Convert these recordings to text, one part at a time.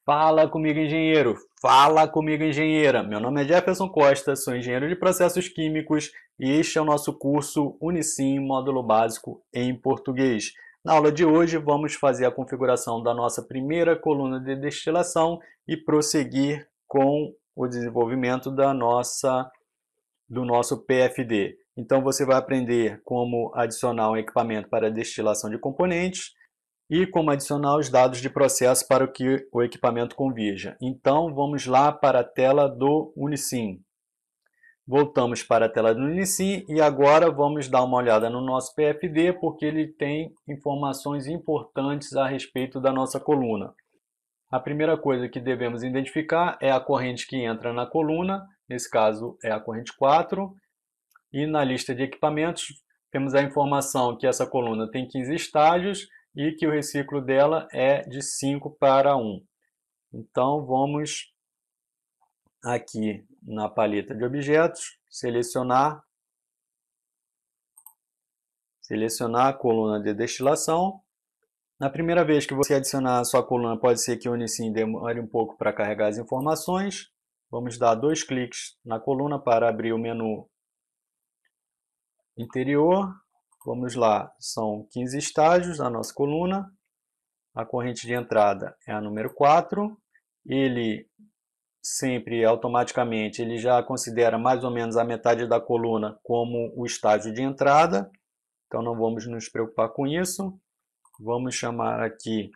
Fala comigo, engenheiro! Fala comigo, engenheira! Meu nome é Jefferson Costa, sou engenheiro de processos químicos e este é o nosso curso Unicim Módulo Básico em Português. Na aula de hoje, vamos fazer a configuração da nossa primeira coluna de destilação e prosseguir com o desenvolvimento do nosso PFD. Então, você vai aprender como adicionar um equipamento para destilação de componentes e como adicionar os dados de processo para que o equipamento convirja. Então, vamos lá para a tela do Unicim. Voltamos para a tela do Unicim e agora vamos dar uma olhada no nosso PFD, porque ele tem informações importantes a respeito da nossa coluna. A primeira coisa que devemos identificar é a corrente que entra na coluna, nesse caso é a corrente 4, e na lista de equipamentos temos a informação que essa coluna tem 15 estágios e que o reciclo dela é de 5 para 1. Então vamos aqui na paleta de objetos, selecionar a coluna de destilação. Na primeira vez que você adicionar a sua coluna, pode ser que o Unicim demore um pouco para carregar as informações. Vamos dar 2 cliques na coluna para abrir o menu interior. Vamos lá, são 15 estágios a nossa coluna. A corrente de entrada é a número 4. Ele sempre, automaticamente, ele já considera mais ou menos a metade da coluna como o estágio de entrada. Então não vamos nos preocupar com isso. Vamos chamar aqui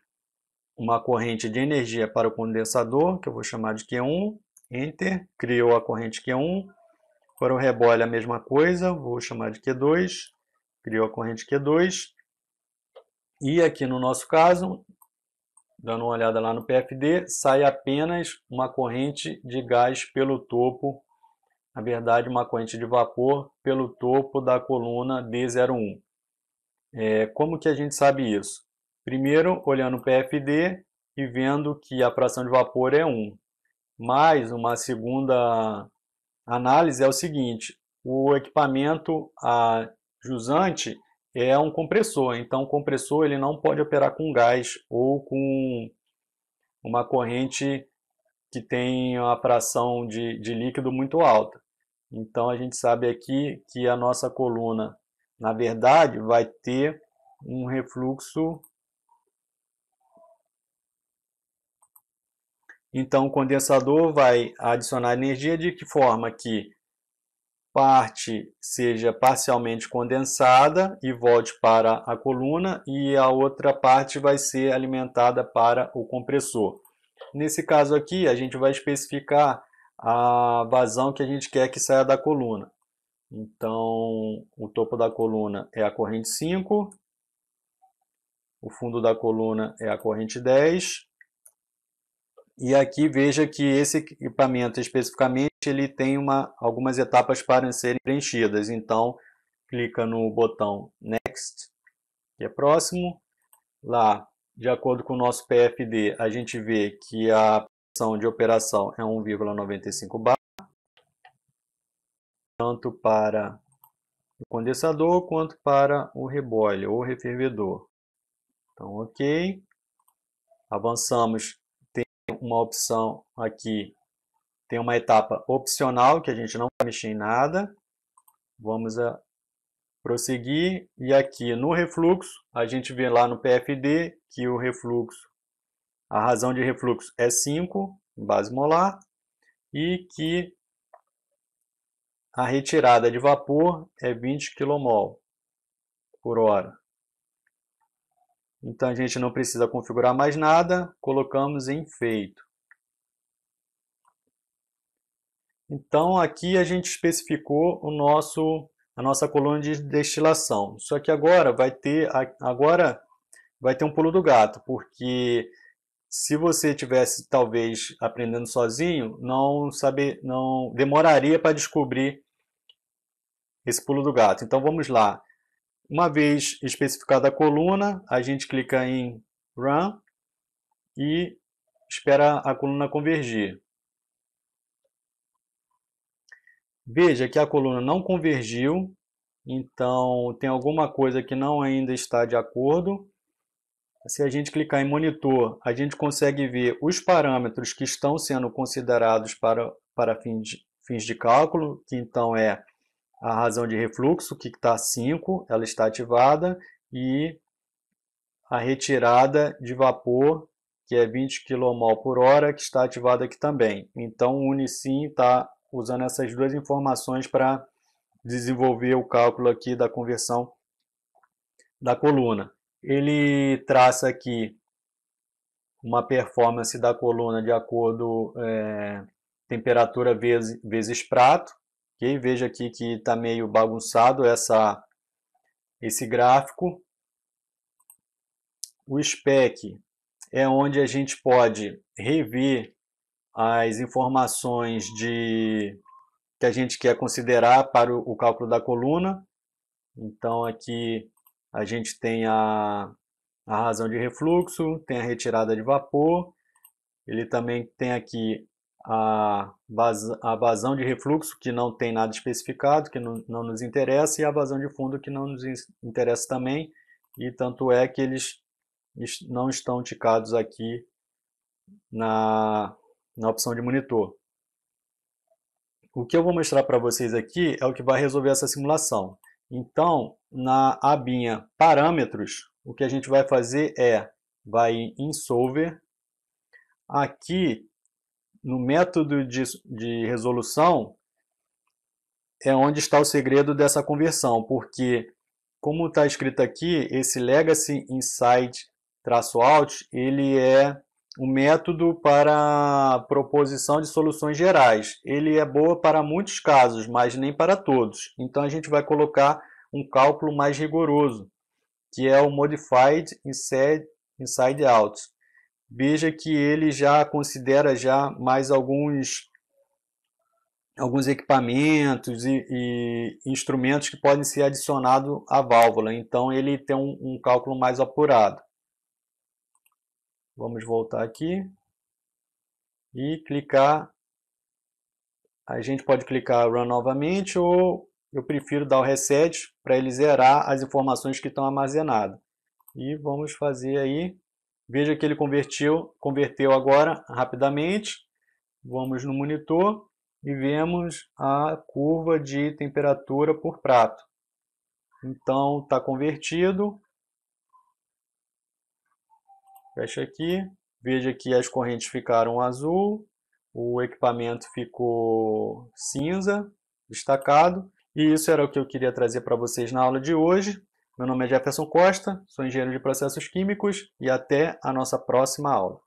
uma corrente de energia para o condensador, que eu vou chamar de Q1. Enter, criou a corrente Q1. Para o rebole a mesma coisa, vou chamar de Q2. Criou a corrente Q2. E aqui no nosso caso, dando uma olhada lá no PFD, sai apenas uma corrente de gás pelo topo, na verdade uma corrente de vapor pelo topo da coluna D01. Como que a gente sabe isso? Primeiro, olhando o PFD e vendo que a fração de vapor é 1. Mas uma segunda análise é o seguinte, o equipamento jusante é um compressor, então o compressor ele não pode operar com gás ou com uma corrente que tem uma fração de líquido muito alta. Então a gente sabe aqui que a nossa coluna, na verdade, vai ter um refluxo. Então o condensador vai adicionar energia de que forma que parte seja parcialmente condensada e volte para a coluna e a outra parte vai ser alimentada para o compressor. Nesse caso aqui, a gente vai especificar a vazão que a gente quer que saia da coluna. Então, o topo da coluna é a corrente 5, o fundo da coluna é a corrente 10. E aqui veja que esse equipamento especificamente ele tem algumas etapas para serem preenchidas. Então, clica no botão Next, que é próximo. Lá, de acordo com o nosso PFD, a gente vê que a pressão de operação é 1,95 bar, tanto para o condensador quanto para o reboiler ou refervedor. Então, ok. Avançamos. Tem uma opção aqui, tem uma etapa opcional que a gente não vai mexer em nada. Vamos prosseguir. E aqui no refluxo, a gente vê lá no PFD que o refluxo, a razão de refluxo é 5 em base molar e que a retirada de vapor é 20 kmol por hora. Então a gente não precisa configurar mais nada, colocamos em feito. Então aqui a gente especificou a nossa coluna de destilação. Só que agora vai ter um pulo do gato, porque se você tivesse talvez aprendendo sozinho, não demoraria para descobrir esse pulo do gato. Então vamos lá. Uma vez especificada a coluna, a gente clica em Run e espera a coluna convergir. Veja que a coluna não convergiu, então tem alguma coisa que não ainda está de acordo. se a gente clicar em monitor, a gente consegue ver os parâmetros que estão sendo considerados para fins de cálculo, que então é a razão de refluxo, que está 5, ela está ativada, e a retirada de vapor, que é 20 kmol por hora, que está ativada aqui também. Então o Unicim está usando essas duas informações para desenvolver o cálculo aqui da conversão da coluna. Ele traça aqui uma performance da coluna de acordo temperatura vezes prato. Okay? Veja aqui que está meio bagunçado esse gráfico. O spec é onde a gente pode rever as informações que a gente quer considerar para o cálculo da coluna. Então aqui a gente tem a razão de refluxo, tem a retirada de vapor, ele também tem aqui a vazão de refluxo, que não tem nada especificado, que não nos interessa, e a vazão de fundo, que não nos interessa também, e tanto é que eles não estão ticados aqui na opção de monitor. O que eu vou mostrar para vocês aqui é o que vai resolver essa simulação. Então, na abinha Parâmetros, o que a gente vai fazer vai em Solver. Aqui, no método de resolução, é onde está o segredo dessa conversão, porque, como está escrito aqui, esse Legacy Inside-Out, ele é um método para proposição de soluções gerais. Ele é boa para muitos casos, mas nem para todos. Então a gente vai colocar um cálculo mais rigoroso, que é o Modified Inside Out. Veja que ele já considera já mais alguns equipamentos e instrumentos que podem ser adicionados à válvula. Então ele tem um cálculo mais apurado. Vamos voltar aqui e clicar. A gente pode clicar Run novamente, ou eu prefiro dar o Reset para ele zerar as informações que estão armazenadas. E vamos fazer aí. Veja que ele converteu agora rapidamente. Vamos no monitor e vemos a curva de temperatura por prato. Então está convertido. Fecha aqui, veja que as correntes ficaram azul, o equipamento ficou cinza, destacado. E isso era o que eu queria trazer para vocês na aula de hoje. Meu nome é Jefferson Costa, sou engenheiro de processos químicos e até a nossa próxima aula.